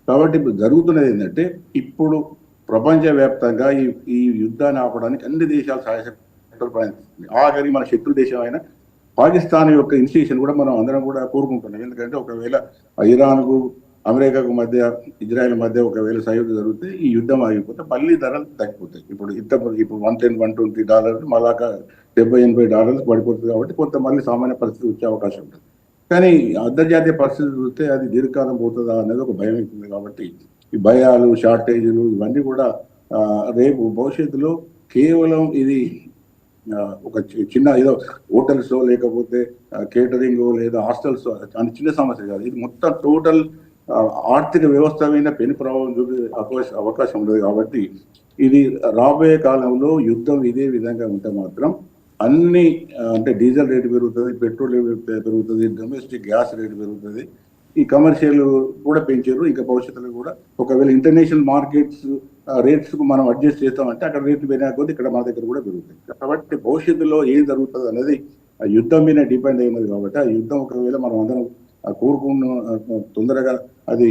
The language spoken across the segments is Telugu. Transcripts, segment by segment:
కాబట్టి ఇప్పుడు జరుగుతున్నది ఏంటంటే ఇప్పుడు ప్రపంచవ్యాప్తంగా ఈ యుద్ధాన్ని ఆపడానికి అన్ని దేశాలు సహాయశక్తులు ప్రయత్నిస్తుంది. ఆఖరి మన శత్రు దేశం అయిన పాకిస్తాన్ యొక్క ఇన్స్టిట్యూషన్ కూడా మనం అందరం కూడా కోరుకుంటున్నాం. ఎందుకంటే ఒకవేళ ఇరాన్కు అమెరికాకు మధ్య ఇజ్రాయెల్ మధ్య ఒకవేళ సయోధ్య జరిగితే ఈ యుద్ధం ఆగిపోతే మళ్ళీ ధరలు తగ్గిపోతాయి. ఇప్పుడు $110, $120 మళ్ళా $70-80 పడిపోతుంది. కాబట్టి కొంత మళ్ళీ సామాన్య పరిస్థితి వచ్చే అవకాశం ఉంటుంది. కానీ అంతర్జాతీయ పరిస్థితి చూస్తే అది దీర్ఘకాలం పోతుందా అనేది ఒక భయం అవుతుంది. కాబట్టి ఈ భయాలు, షార్టేజీలు ఇవన్నీ కూడా రేపు భవిష్యత్తులో కేవలం ఇది ఒక చిన్న ఏదో హోటల్స్ లేకపోతే కేటరింగ్ లేదా హాస్టల్స్ అని చిన్న సమస్య కాదు. ఇది మొత్తం టోటల్ ఆర్థిక వ్యవస్థ మీద పెను ప్రభావం చూపే అవకాశం ఉండదు. కాబట్టి ఇది రాబోయే కాలంలో యుద్ధం ఇదే విధంగా ఉంటే మాత్రం అన్ని అంటే డీజిల్ రేటు పెరుగుతుంది, పెట్రోల్ పెరుగుతుంది, డొమెస్టిక్ గ్యాస్ రేటు పెరుగుతుంది, ఈ కమర్షియల్ కూడా పెంచారు. ఇంకా భవిష్యత్తులో కూడా ఒకవేళ ఇంటర్నేషనల్ మార్కెట్స్ రేట్స్ కు మనం అడ్జస్ట్ చేస్తామంటే అక్కడ రేట్లు పెరిగినా కొద్ది ఇక్కడ మన దగ్గర కూడా పెరుగుతాయి. కాబట్టి భవిష్యత్తులో ఏం జరుగుతుంది అనేది ఆ యుద్ధం మీద డిపెండ్ అయినది. కాబట్టి ఆ యుద్ధం ఒకవేళ మనం అందరం కోరుకున్న తొందరగా అది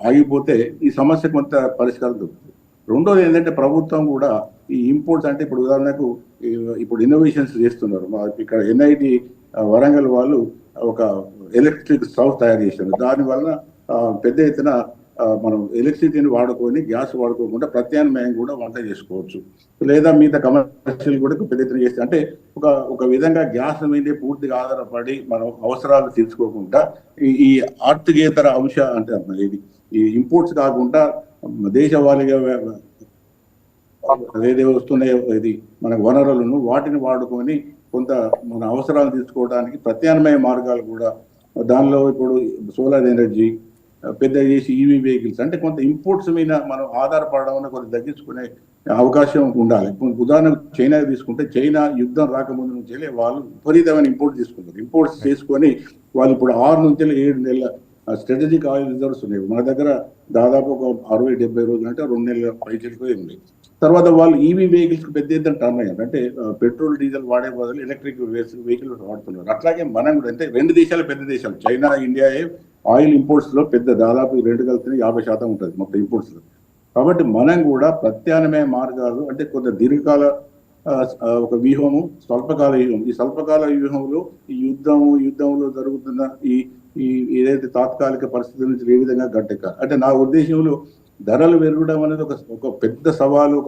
ఆగిపోతే ఈ సమస్య కొంత పరిష్కారం దొరుకుతుంది. రెండోది ఏంటంటే ప్రభుత్వం కూడా ఈ ఇంపోర్ట్స్ అంటే ఇప్పుడు ఉదాహరణకు ఇప్పుడు ఇన్నోవేషన్స్ చేస్తున్నారు. ఇక్కడ NIT వరంగల్ వాళ్ళు ఒక ఎలక్ట్రిక్ స్టవ్ తయారు చేశారు. దానివల్ల పెద్ద ఎత్తున మనం ఎలక్ట్రిసిటీని వాడుకొని గ్యాస్ వాడుకోకుండా ప్రత్యామ్నాయం కూడా వంట చేసుకోవచ్చు. లేదా మిగతా కమర్షియల్ కూడా పెద్ద ఎత్తున చేస్తే అంటే ఒక విధంగా గ్యాస్ మీద పూర్తిగా ఆధారపడి మనం అవసరాలు తీర్చుకోకుండా ఈ ఆర్థికేతర అంశ అంటే ఇది ఈ ఇంపోర్ట్స్ కాకుండా దేశవాళీగా ఏదే వస్తున్నాయో ఇది మన వనరులను వాటిని వాడుకొని కొంత మన అవసరాలు తీసుకోవడానికి ప్రత్యామ్నాయ మార్గాలు కూడా దానిలో ఇప్పుడు సోలార్ ఎనర్జీ పెద్ద చేసి EV వెహికల్స్ అంటే కొంత ఇంపోర్ట్స్ మీద మనం ఆధారపడడం కొంత తగ్గించుకునే అవకాశం ఉండాలి. ఉదాహరణకు చైనా తీసుకుంటే చైనా యుద్ధం రాకముందు నుంచి వాళ్ళు విపరీతమైన ఇంపోర్ట్ తీసుకుంటారు. ఇంపోర్ట్స్ చేసుకొని వాళ్ళు ఇప్పుడు 6 నుంచి 7 నెలల స్ట్రాటజిక్ ఆయిల్ రిజర్వ్స్ ఉన్నాయి. మన దగ్గర దాదాపు ఒక 60-70 రోజులు అంటే 2 నెలల పైచలకు ఉంది. తర్వాత వాళ్ళు EV వెహికల్స్ పెద్ద ఎత్తున టర్న్ అయ్యారు. అంటే పెట్రోల్ డీజిల్ వాడే బదులు ఎలక్ట్రిక్ వెహికల్ వాడుతున్నారు. అట్లాగే మనం కూడా అంటే 2 దేశాలు పెద్ద దేశాలు చైనా ఇండియా ఆయిల్ ఇంపోర్ట్స్ లో పెద్ద దాదాపు 2 కలిసి 50% ఉంటుంది మొత్తం ఇంపోర్ట్స్ లో. కాబట్టి మనం కూడా ప్రత్యామ్నాయ మార్గాలు అంటే కొంత దీర్ఘకాల ఒక వ్యూహము, స్వల్పకాల వ్యూహం. ఈ స్వల్పకాల వ్యూహంలో ఈ యుద్ధంలో జరుగుతున్న ఈ ఏదైతే తాత్కాలిక పరిస్థితుల నుంచి ఏ విధంగా గట్టెక్కాలి అంటే నా ఉద్దేశంలో ధరలు పెరగడం అనేది ఒక పెద్ద సవాలు,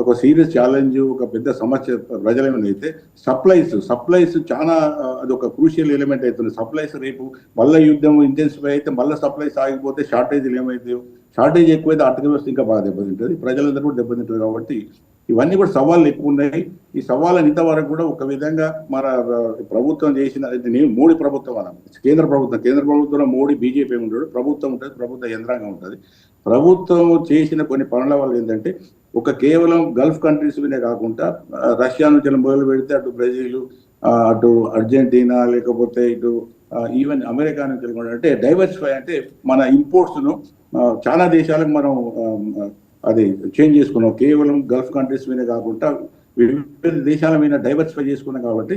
ఒక సీరియస్ ఛాలెంజ్, ఒక పెద్ద సమస్య ప్రజలమైతే సప్లైస్ చాలా అది ఒక క్రూషియల్ ఎలిమెంట్ అవుతుంది. సప్లైస్ రేపు మళ్ళీ యుద్ధం ఇంటెన్సిఫై అయితే మళ్ళీ సప్లైస్ ఆగిపోతే షార్టేజీలు ఏమైతాయో, షార్టేజ్ ఎక్కువైతే ఆర్థిక వ్యవస్థ ఇంకా బాగా దెబ్బతింటుంది, ప్రజలందరూ కూడా దెబ్బతింటుంది. కాబట్టి ఇవన్నీ కూడా సవాళ్ళు ఎక్కువ ఉన్నాయి. ఈ సవాళ్ళని ఇంతవరకు కూడా ఒక విధంగా మన ప్రభుత్వం చేసిన మోడీ ప్రభుత్వం అన్న కేంద్ర ప్రభుత్వంలో మోడీ BJP ఉంటాడు, ప్రభుత్వం ఉంటుంది, ప్రభుత్వ యంత్రాంగం ఉంటుంది. ప్రభుత్వం చేసిన కొన్ని పనుల వల్ల ఏంటంటే కేవలం గల్ఫ్ కంట్రీస్ మీదే కాకుండా రష్యా నుంచి మొదలు పెడితే అటు బ్రెజిల్, అటు అర్జెంటీనా, లేకపోతే ఇటు ఈవెన్ అమెరికా నుంచి కూడా అంటే డైవర్సిఫై అంటే మన ఇంపోర్ట్స్ ను చాలా దేశాలకు మనం అది చేంజ్ చేసుకున్నాం. కేవలం గల్ఫ్ కంట్రీస్ మీదే కాకుండా వివిధ దేశాల మీద డైవర్సిఫై చేసుకున్నాం. కాబట్టి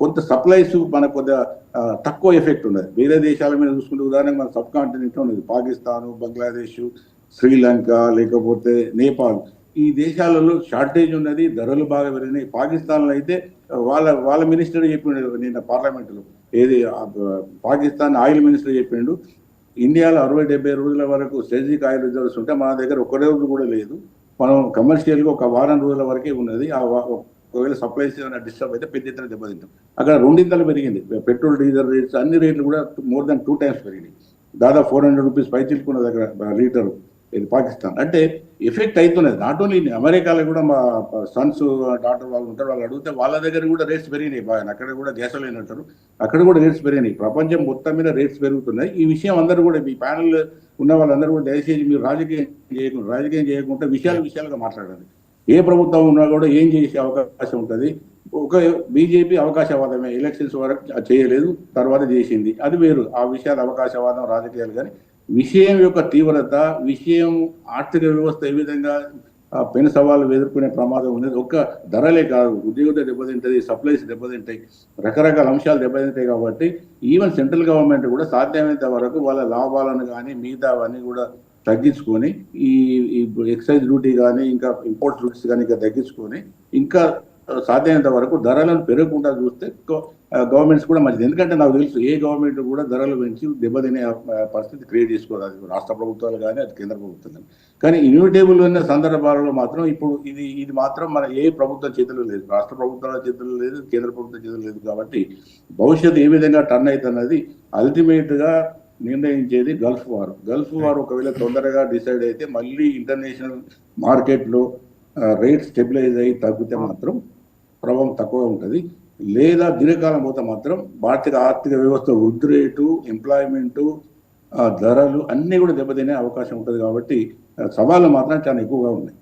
కొంత సప్లైస్ మనకు కొద్దిగా తక్కువ ఎఫెక్ట్ ఉన్నది. వేరే దేశాల మీద చూసుకుంటే ఉదాహరణకు మన సబ్ కాంటినెంట్ ఉన్నది పాకిస్తాన్, బంగ్లాదేశ్, శ్రీలంక, లేకపోతే నేపాల్. ఈ దేశాలలో షార్టేజ్ ఉన్నది, ధరలు బాగా పెరిగినాయి. పాకిస్తాన్లో అయితే వాళ్ళ మినిస్టర్ చెప్పిండు నిన్న పార్లమెంటులో, ఏది పాకిస్తాన్ ఆయిల్ మినిస్టర్ చెప్పిండు ఇండియాలో 60-70 రోజుల వరకు స్ట్రాటజిక్ ఆయిల్ రిజర్వ్స్ ఉంటే మన దగ్గర ఒక రోజు కూడా లేదు. మనం కమర్షియల్గా ఒక వారం రోజుల వరకే ఉన్నది. ఒకవేళ సప్లైస్ ఏమైనా డిస్టర్బ్ అయితే పెద్ద ఎత్తున దెబ్బతింటాం. అక్కడ 2 ఇంతలు పెరిగింది. పెట్రోల్, డీజిల్ రేట్స్ అన్ని రేట్లు కూడా మోర్ దాన్ 2 times పెరిగినాయి. దాదాపు $400 పై చిలుకున్న దగ్గర లీటరు ఇది పాకిస్తాన్. అంటే ఎఫెక్ట్ అవుతున్నది. నాట్ ఓన్లీ అమెరికాలో కూడా మా సన్స్ డాక్టర్ వాళ్ళు ఉంటారు, వాళ్ళు అడిగితే వాళ్ళ దగ్గర కూడా రేట్స్ పెరిగినాయి బాగా. అక్కడ కూడా గ్యాసోలిన్ అంటారు, అక్కడ కూడా రేట్స్ పెరిగినాయి. ప్రపంచం మొత్తం మీద రేట్స్ పెరుగుతున్నాయి. ఈ విషయం అందరూ కూడా మీ ప్యానల్ ఉన్న వాళ్ళందరూ కూడా దయచేసి మీరు రాజకీయం చేయకుండా విషయాలుగా మాట్లాడండి. ఏ ప్రభుత్వం ఉన్నా కూడా ఏం చేసే అవకాశం ఉంటుంది. BJP అవకాశవాదమే, ఎలక్షన్స్ వరకు చేయలేదు, తర్వాత చేసింది, అది వేరు. ఆ విషయాలు అవకాశవాదం, రాజకీయాలు. కానీ విషయం యొక్క తీవ్రత, విషయం ఆర్థిక వ్యవస్థ ఏ విధంగా పెను సవాళ్ళు ఎదుర్కొనే ప్రమాదం ఉన్నది. ఒక్క ధరలే కాదు, ఉద్యోగ దెబ్బతింటది, సప్లైస్ దెబ్బతింటాయి, రకరకాల అంశాలు దెబ్బతింటాయి. కాబట్టి ఈవెన్ సెంట్రల్ గవర్నమెంట్ కూడా సాధ్యమైనంత వరకు వాళ్ళ లాభాలను కానీ మిగతావన్నీ కూడా తగ్గించుకొని ఈ ఈ ఎక్సైజ్ డ్యూటీ కానీ ఇంకా ఇంపోర్ట్ డ్యూటీస్ కానీ ఇంకా తగ్గించుకొని ఇంకా సాధ్యమైనంత వరకు ధరలను పెరగకుండా చూస్తే గవర్నమెంట్స్ కూడా మంచిది. ఎందుకంటే నాకు తెలుసు ఏ గవర్నమెంట్ కూడా ధరలు పెంచి దెబ్బతినే పరిస్థితి క్రియేట్ చేసుకోవాలి, అది రాష్ట్ర ప్రభుత్వాలు కానీ అది కేంద్ర ప్రభుత్వం కానీ. కానీ ఇన్విటేబుల్ ఉన్న సందర్భాలలో మాత్రం ఇప్పుడు ఇది మాత్రం మన ఏ ప్రభుత్వం చేతుల్లో లేదు, రాష్ట్ర ప్రభుత్వాల చేతుల్లో లేదు, కేంద్ర ప్రభుత్వం చేతుల్లో లేదు. కాబట్టి భవిష్యత్తు ఏ విధంగా టర్న్ అవుతున్నది అల్టిమేట్ గా నిర్ణయించేది గల్ఫ్ వార్ ఒకవేళ తొందరగా డిసైడ్ అయితే మళ్ళీ ఇంటర్నేషనల్ మార్కెట్లో రేట్ స్టెబిలైజ్ అయ్యి తగ్గితే మాత్రం ప్రభావం తక్కువ ఉంటుంది. లేదా దీర్ఘకాలం పోతే మాత్రం భారతీయ ఆర్థిక వ్యవస్థ వృద్ధి రేటు, ఎంప్లాయ్మెంటు, ధరలు అన్నీ కూడా దెబ్బతినే అవకాశం ఉంటుంది. కాబట్టి సవాళ్ళు మాత్రం చాలా ఎక్కువగా ఉన్నాయి.